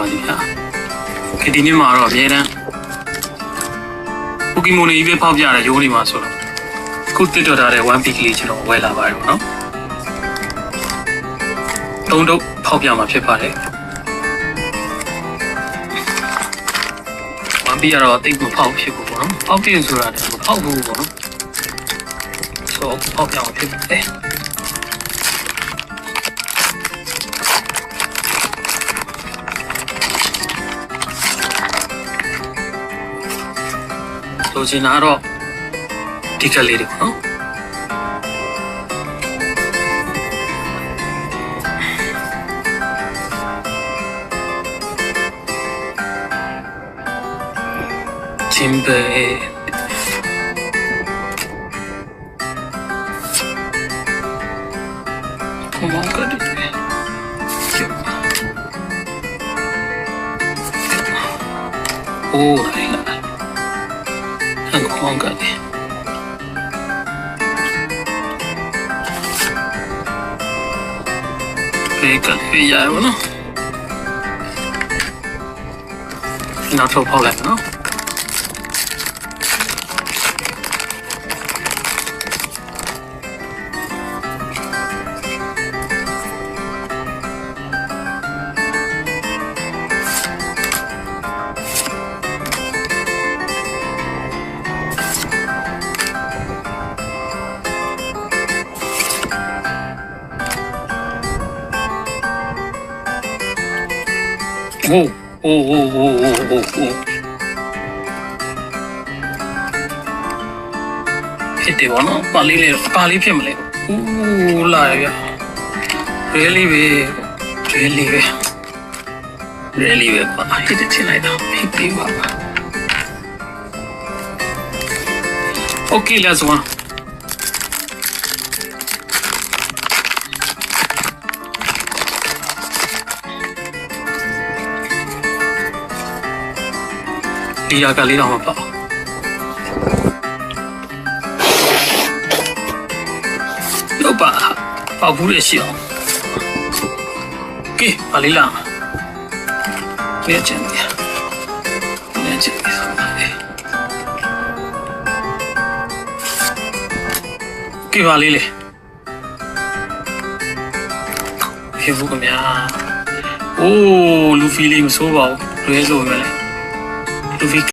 ပါလိမ့်ဗျာခေဒီနေ့မှာတော့အများတန်းပိုကီမွန်တွေပဲဖောက်ပြတဲ့ရိုးနေမှာဆိုတော့ခုတစ်တော်ထားတဲ့ 1 pick လေးကျွန်တော်ဝယ်လာပါတယ်ပေါ့နော်သုံးတော့ဖောက်ပြမှာဖြစ်ပါတယ်1 pick ကတော့တိတ်ကိုဖောက်ဖြစ်ဖို့ပေါ့နော်ဖောက်ပြဆိုတာလည်းမဖောက်ဘူးပေါ့နော်ဆိုဖောက်ပြမှာဖြစ်ပါတယ်လိုချင်တာတော့ဒီကလေးတွေပေါ့နော်ဂျင်ဘေCome on, got it. Oh, come on, got it. Got it. Yeah, I know. Not so polite, no? Oh. Hit the one, Pali family. Ooh, live. Really big. I hit it tonight. Hit the one. Okay, last one. Dia kali dah apa? Lupa, apa boleh sih? Okay, kali lah. Lihat cantik. Okay, kali le. Hebu kemana? Oh, lu feeling so wow. Lu hello mana? To be